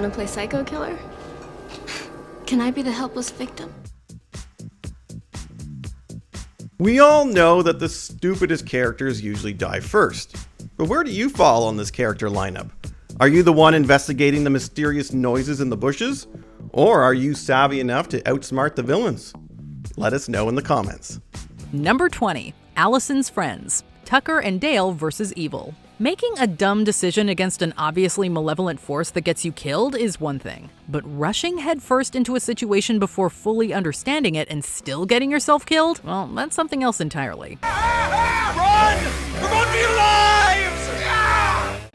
want to play psycho killer? Can I be the helpless victim? We all know that the stupidest characters usually die first. But where do you fall on this character lineup? Are you the one investigating the mysterious noises in the bushes? Or are you savvy enough to outsmart the villains? Let us know in the comments. Number 20. Allisons Friends. Tucker and Dale versus evil. Making a dumb decision against an obviously malevolent force that gets you killed is one thing, but rushing headfirst into a situation before fully understanding it and still getting yourself killed, well, that's something else entirely. Run! We're going to be lives!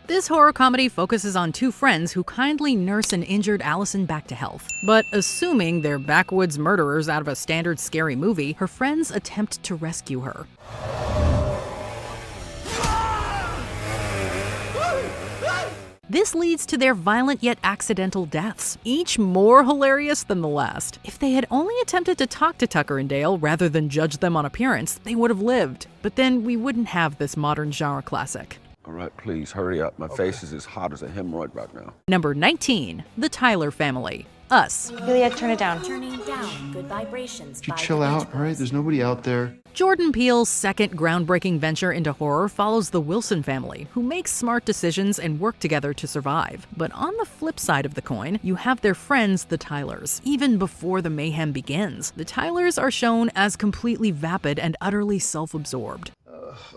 This horror comedy focuses on two friends who kindly nurse an injured Allison back to health. But assuming they're backwoods murderers out of a standard scary movie, her friends attempt to rescue her. This leads to their violent yet accidental deaths, each more hilarious than the last. If they had only attempted to talk to Tucker and Dale rather than judge them on appearance, they would have lived. But then we wouldn't have this modern genre classic. All right, please, hurry up. My face is as hot as a hemorrhoid right now. Number 19. The Tyler Family. Us. Juliet, turn it down. Turning down. Good vibrations. Could you chill out, all right? There's nobody out there. Jordan Peele's second groundbreaking venture into horror follows the Wilson family, who make smart decisions and work together to survive. But on the flip side of the coin, you have their friends, the Tylers. Even before the mayhem begins, the Tylers are shown as completely vapid and utterly self-absorbed.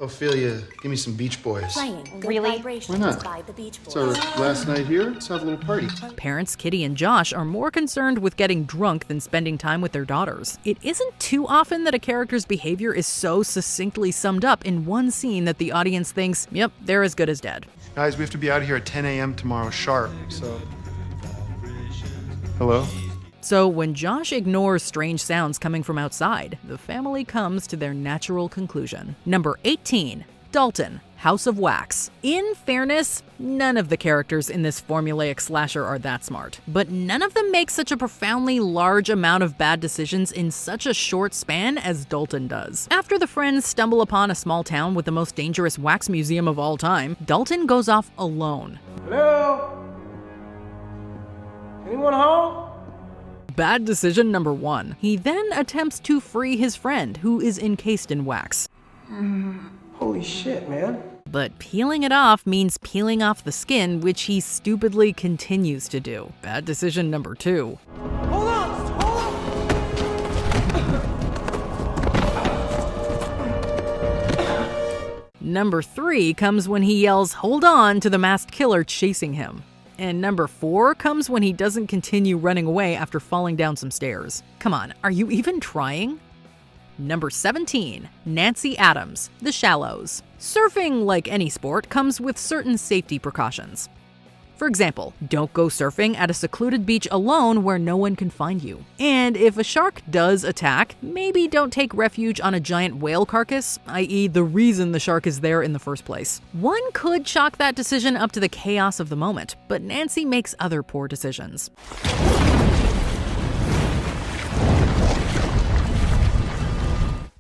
Ophelia, give me some Beach Boys. Playing. Good Really? vibrations Why not? by the Beach Boys. So last night here, let's have a little party. Parents Kitty and Josh are more concerned with getting drunk than spending time with their daughters. It isn't too often that a character's behavior is so succinctly summed up in one scene that the audience thinks, yep, they're as good as dead. Guys, we have to be out of here at 10 a.m. tomorrow sharp, so... Hello? So when Josh ignores strange sounds coming from outside, the family comes to their natural conclusion. Number 18. Dalton House of Wax. In fairness, none of the characters in this formulaic slasher are that smart. But none of them make such a profoundly large amount of bad decisions in such a short span as Dalton does. After the friends stumble upon a small town with the most dangerous wax museum of all time, Dalton goes off alone. Hello? Anyone home? Bad decision number 1. He then attempts to free his friend, who is encased in wax. Holy shit, man. But peeling it off means peeling off the skin, which he stupidly continues to do. Bad decision number 2. Hold on! Number 3 comes when he yells, "Hold on," to the masked killer chasing him. And number 4 comes when he doesn't continue running away after falling down some stairs. Come on, are you even trying? Number 17. Nancy Adams, The Shallows. Surfing, like any sport, comes with certain safety precautions. For example, don't go surfing at a secluded beach alone where no one can find you. And if a shark does attack, maybe don't take refuge on a giant whale carcass, i.e. the reason the shark is there in the first place. One could chalk that decision up to the chaos of the moment, but Nancy makes other poor decisions.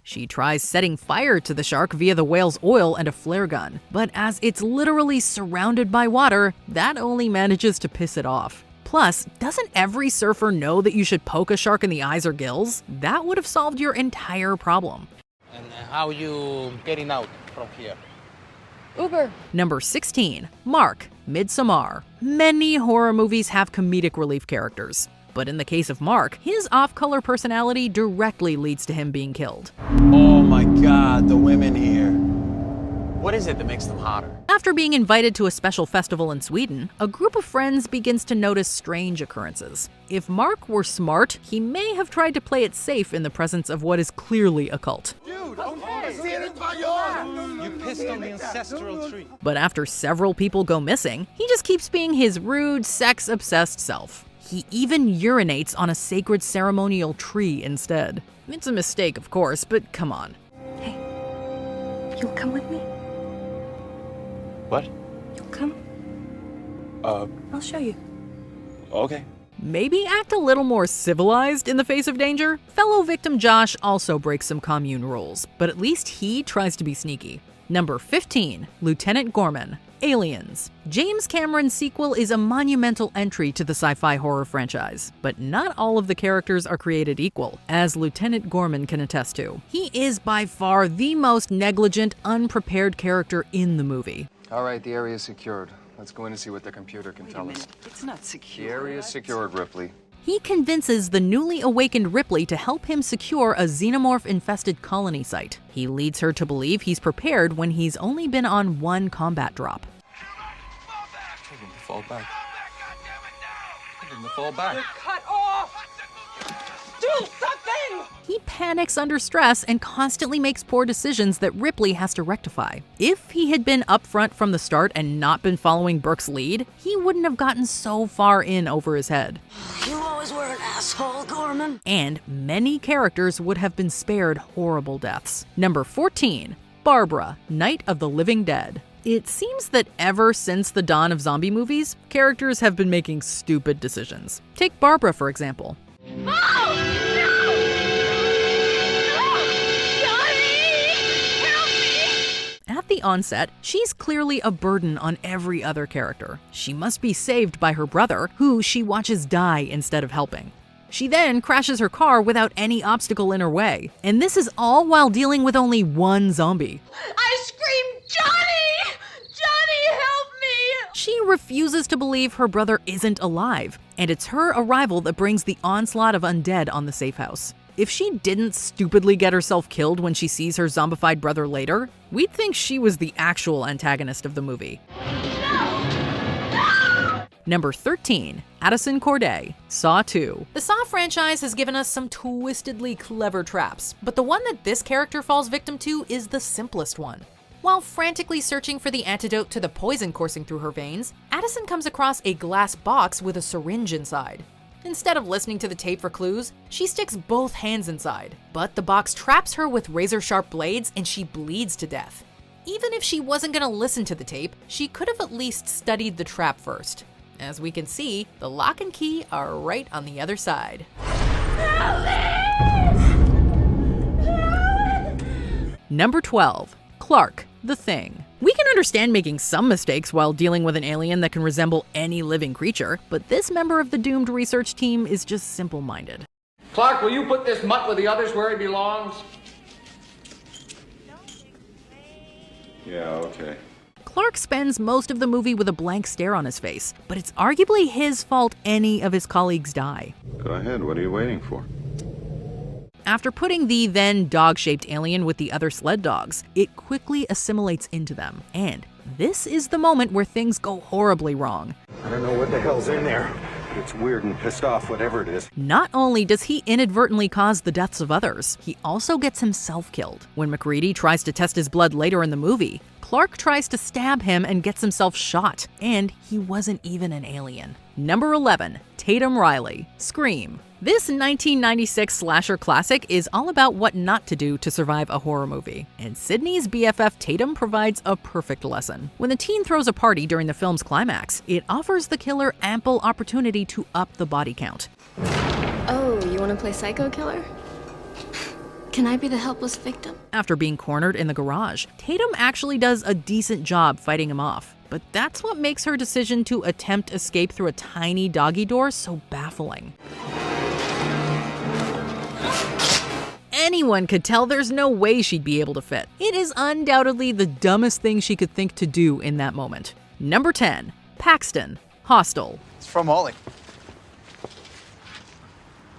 She tries setting fire to the shark via the whale's oil and a flare gun, but as it's literally surrounded by water, that only manages to piss it off. Plus, doesn't every surfer know that you should poke a shark in the eyes or gills? That would have solved your entire problem. And how you getting out from here? Uber. Number 16. Mark, Midsommar. Many horror movies have comedic relief characters. But in the case of Mark, his off-color personality directly leads to him being killed. Oh my God, the women here. What is it that makes them hotter? After being invited to a special festival in Sweden, a group of friends begins to notice strange occurrences. If Mark were smart, he may have tried to play it safe in the presence of what is clearly a cult. Dude, okay. You pissed on the ancestral tree. But after several people go missing, he just keeps being his rude, sex-obsessed self. He even urinates on a sacred ceremonial tree instead. It's a mistake, of course, but come on. Hey, you'll come with me? What? You'll come? I'll show you. Okay. Maybe act a little more civilized in the face of danger? Fellow victim Josh also breaks some commune rules, but at least he tries to be sneaky. Number 15. Lieutenant Gorman, Aliens. James Cameron's sequel is a monumental entry to the sci-fi horror franchise, but not all of the characters are created equal, as Lieutenant Gorman can attest to. He is by far the most negligent, unprepared character in the movie. All right, the area is secured. Let's go in and see what the computer can tell us. It's not secure. The area is secured, Ripley. He convinces the newly awakened Ripley to help him secure a xenomorph-infested colony site. He leads her to believe he's prepared when he's only been on one combat drop. Tell them to fall back. Tell them to fall back. You're cut off! Do something! He panics under stress and constantly makes poor decisions that Ripley has to rectify. If he had been upfront from the start and not been following Burke's lead, he wouldn't have gotten so far in over his head. You always were an asshole, Gorman. And many characters would have been spared horrible deaths. Number 14, Barbara, Night of the Living Dead. It seems that ever since the dawn of zombie movies, characters have been making stupid decisions. Take Barbara, for example. At the onset, she's clearly a burden on every other character. She must be saved by her brother, who she watches die instead of helping. She then crashes her car without any obstacle in her way, and this is all while dealing with only one zombie. I screamed, Johnny! Johnny, help me! She refuses to believe her brother isn't alive, and it's her arrival that brings the onslaught of undead on the safe house. If she didn't stupidly get herself killed when she sees her zombified brother later, we'd think she was the actual antagonist of the movie. Number 13, Addison Corday, Saw 2. The Saw franchise has given us some twistedly clever traps, but the one that this character falls victim to is the simplest one. While frantically searching for the antidote to the poison coursing through her veins, Addison comes across a glass box with a syringe inside. Instead of listening to the tape for clues, she sticks both hands inside, but the box traps her with razor-sharp blades and she bleeds to death. Even if she wasn't gonna listen to the tape, she could have at least studied the trap first. As we can see, the lock and key are right on the other side. Number 12, Clark, The Thing. We can understand making some mistakes while dealing with an alien that can resemble any living creature, but this member of the doomed research team is just simple-minded. Clark, will you put this mutt with the others where he belongs? Yeah, okay. Clark spends most of the movie with a blank stare on his face, but it's arguably his fault any of his colleagues die. Go ahead, what are you waiting for? After putting the then dog-shaped alien with the other sled dogs, it quickly assimilates into them. And this is the moment where things go horribly wrong. I don't know what the hell's in there. It's weird and pissed off, whatever it is. Not only does he inadvertently cause the deaths of others, he also gets himself killed. When MacReady tries to test his blood later in the movie, Clark tries to stab him and gets himself shot, and he wasn't even an alien. Number 11, Tatum Riley, Scream. This 1996 slasher classic is all about what not to do to survive a horror movie, and Sydney's BFF Tatum provides a perfect lesson. When the teen throws a party during the film's climax, it offers the killer ample opportunity to up the body count. Oh, you want to play psycho killer? Can I be the helpless victim? After being cornered in the garage, Tatum actually does a decent job fighting him off. But that's what makes her decision to attempt escape through a tiny doggy door so baffling. Anyone could tell there's no way she'd be able to fit. It is undoubtedly the dumbest thing she could think to do in that moment. Number 10, Paxton, Hostel. It's from Ollie.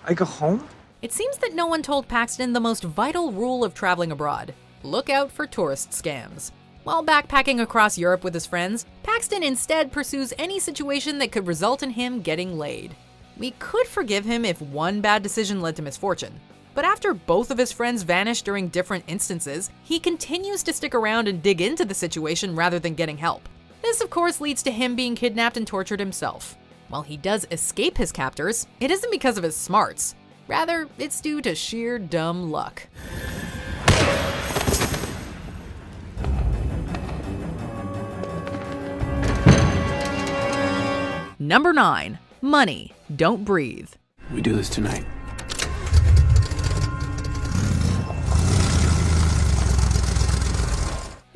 I go home? It seems that no one told Paxton the most vital rule of traveling abroad. Look out for tourist scams. While backpacking across Europe with his friends, Paxton instead pursues any situation that could result in him getting laid. We could forgive him if one bad decision led to misfortune. But after both of his friends vanish during different instances, he continues to stick around and dig into the situation rather than getting help. This, of course, leads to him being kidnapped and tortured himself. While he does escape his captors, it isn't because of his smarts. Rather, it's due to sheer dumb luck. Number 9, Money, Don't Breathe. We do this tonight.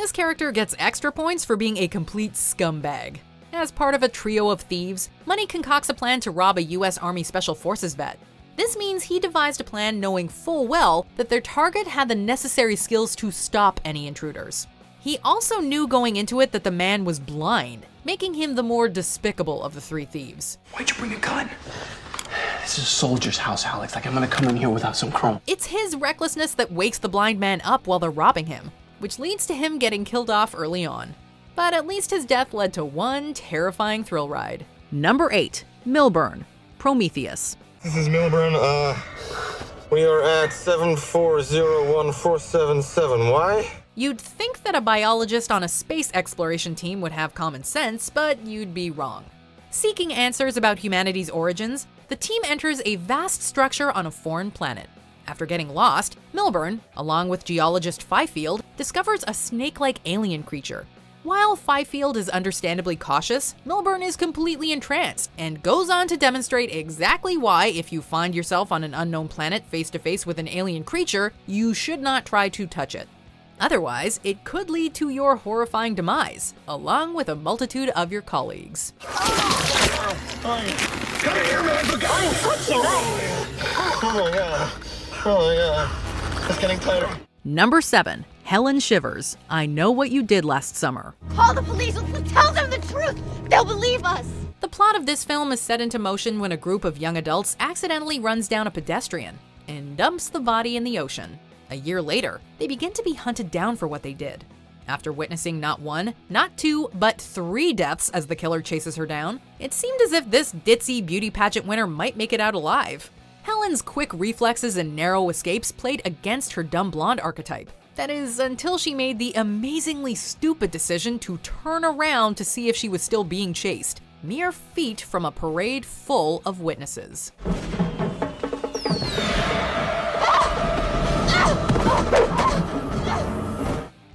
This character gets extra points for being a complete scumbag. As part of a trio of thieves, Money concocts a plan to rob a US Army Special Forces vet. This means he devised a plan knowing full well that their target had the necessary skills to stop any intruders. He also knew going into it that the man was blind, making him the more despicable of the three thieves. Why'd you bring a gun? This is a soldier's house, Alex. Like, I'm gonna come in here without some chrome. It's his recklessness that wakes the blind man up while they're robbing him, which leads to him getting killed off early on. But at least his death led to one terrifying thrill ride. Number 8, Milburn Prometheus. This is Milburn. We are at 7401477. Why? You'd think that a biologist on a space exploration team would have common sense, but you'd be wrong. Seeking answers about humanity's origins, the team enters a vast structure on a foreign planet. After getting lost, Milburn, along with geologist Fifield, discovers a snake-like alien creature. While Fifield is understandably cautious, Milburn is completely entranced and goes on to demonstrate exactly why, if you find yourself on an unknown planet face-to-face with an alien creature, you should not try to touch it. Otherwise, it could lead to your horrifying demise, along with a multitude of your colleagues. Come here, man! Oh my god. Oh my god. It's getting tighter. Number 7, Helen Shivers. I Know What You Did Last Summer. Call the police. Tell them the truth. They'll believe us. The plot of this film is set into motion when a group of young adults accidentally runs down a pedestrian and dumps the body in the ocean. A year later, they begin to be hunted down for what they did. After witnessing not 1, not 2, but 3 deaths as the killer chases her down, it seemed as if this ditzy beauty pageant winner might make it out alive. Helen's quick reflexes and narrow escapes played against her dumb blonde archetype. That is, until she made the amazingly stupid decision to turn around to see if she was still being chased, mere feet from a parade full of witnesses.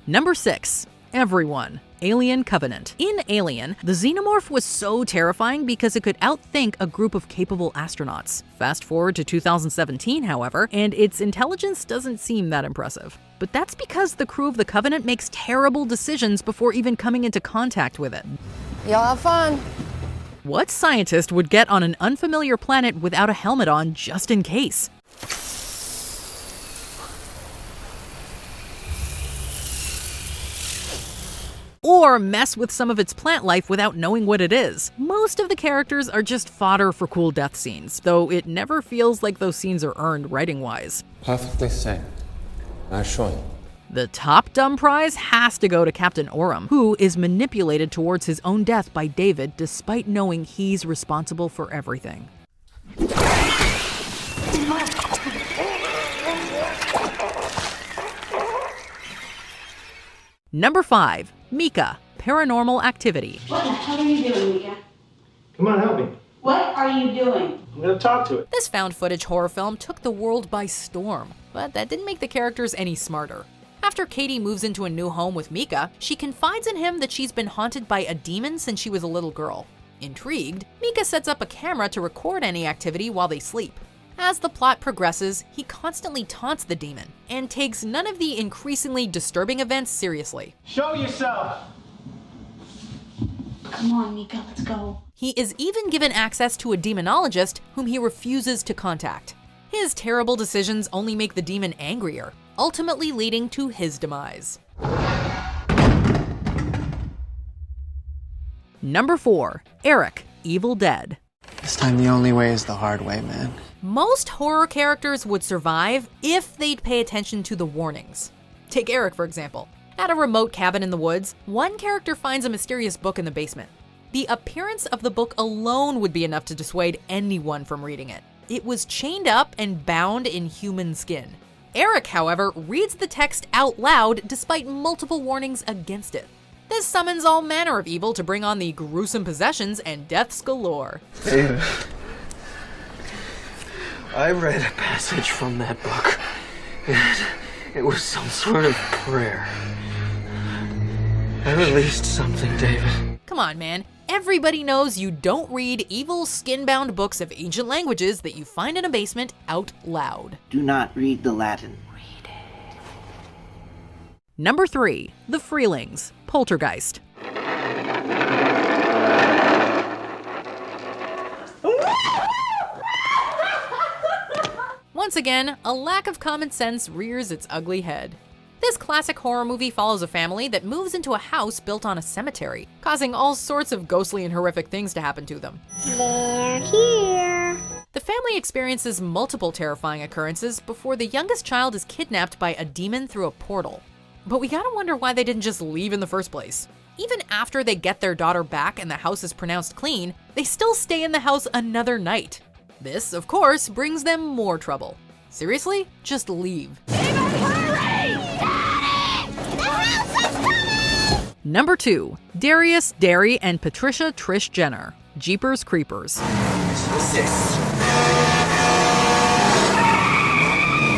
Number 6, Everyone. Alien Covenant. In Alien, the xenomorph was so terrifying because it could outthink a group of capable astronauts. Fast forward to 2017, however, and its intelligence doesn't seem that impressive. But that's because the crew of the Covenant makes terrible decisions before even coming into contact with it. Y'all have fun. What scientist would get on an unfamiliar planet without a helmet on just in case? Or mess with some of its plant life without knowing what it is. Most of the characters are just fodder for cool death scenes, though it never feels like those scenes are earned writing-wise. Perfectly sane. I assure you. The top dumb prize has to go to Captain Oram, who is manipulated towards his own death by David despite knowing he's responsible for everything. Number 5, Mika, Paranormal Activity. What the hell are you doing, Mika? Come on, help me. What are you doing? I'm gonna talk to it. This found footage horror film took the world by storm, but that didn't make the characters any smarter. After Katie moves into a new home with Mika, she confides in him that she's been haunted by a demon since she was a little girl. Intrigued, Mika sets up a camera to record any activity while they sleep. As the plot progresses, he constantly taunts the demon and takes none of the increasingly disturbing events seriously. Show yourself! Come on, Mika, let's go. He is even given access to a demonologist whom he refuses to contact. His terrible decisions only make the demon angrier, ultimately leading to his demise. Number 4, Eric, Evil Dead. This time the only way is the hard way, man. Most horror characters would survive if they'd pay attention to the warnings. Take Eric, for example. At a remote cabin in the woods, one character finds a mysterious book in the basement. The appearance of the book alone would be enough to dissuade anyone from reading it. It was chained up and bound in human skin. Eric, however, reads the text out loud despite multiple warnings against it. This summons all manner of evil to bring on the gruesome possessions and deaths galore. David, I read a passage from that book. It was some sort of prayer. I released something, David. Come on, man. Everybody knows you don't read evil, skin-bound books of ancient languages that you find in a basement out loud. Do not read the Latin. Number 3. The Freelings, Poltergeist. Once again, a lack of common sense rears its ugly head. This classic horror movie follows a family that moves into a house built on a cemetery, causing all sorts of ghostly and horrific things to happen to them. They're here. The family experiences multiple terrifying occurrences before the youngest child is kidnapped by a demon through a portal. But we gotta wonder why they didn't just leave in the first place. Even after they get their daughter back and the house is pronounced clean, they still stay in the house another night. This, of course, brings them more trouble. Seriously? Just leave. Number 2. Darius, Derry, and Patricia Trish Jenner, Jeepers Creepers. What's this?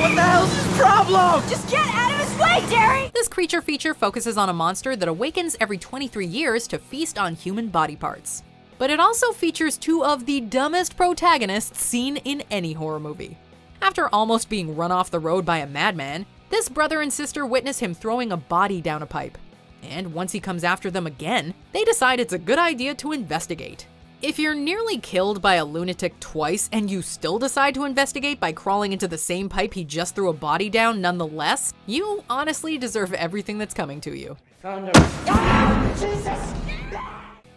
What the hell's his problem? Just get out of his way, Derry! This creature feature focuses on a monster that awakens every 23 years to feast on human body parts. But it also features 2 of the dumbest protagonists seen in any horror movie. After almost being run off the road by a madman, this brother and sister witness him throwing a body down a pipe. And once he comes after them again, they decide it's a good idea to investigate. If you're nearly killed by a lunatic twice and you still decide to investigate by crawling into the same pipe he just threw a body down nonetheless, you honestly deserve everything that's coming to you. Found him. Ah, Jesus!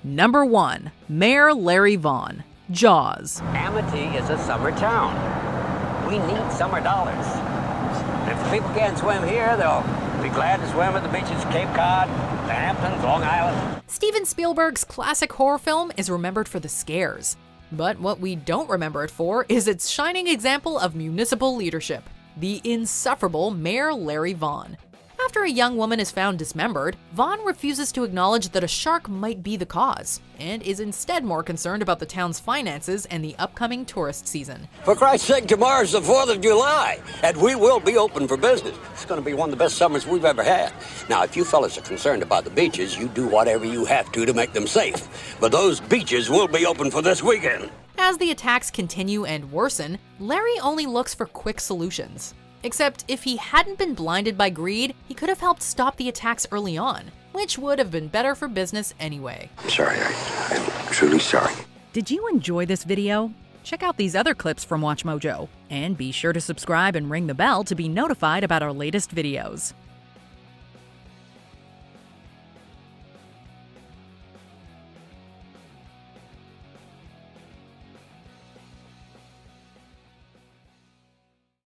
Number 1. Mayor Larry Vaughan, Jaws. Amity is a summer town. We need summer dollars. If the people can't swim here, they'll be glad to swim at the beaches of Cape Cod, the Hamptons, Long Island. Steven Spielberg's classic horror film is remembered for the scares. But what we don't remember it for is its shining example of municipal leadership, the insufferable Mayor Larry Vaughan. After a young woman is found dismembered, Vaughan refuses to acknowledge that a shark might be the cause, and is instead more concerned about the town's finances and the upcoming tourist season. For Christ's sake, tomorrow's the 4th of July, and we will be open for business. It's going to be one of the best summers we've ever had. Now, if you fellas are concerned about the beaches, you do whatever you have to make them safe. But those beaches will be open for this weekend. As the attacks continue and worsen, Larry only looks for quick solutions. Except if he hadn't been blinded by greed, he could have helped stop the attacks early on, which would have been better for business anyway. I'm sorry, I'm truly sorry. Did you enjoy this video? Check out these other clips from WatchMojo, and be sure to subscribe and ring the bell to be notified about our latest videos.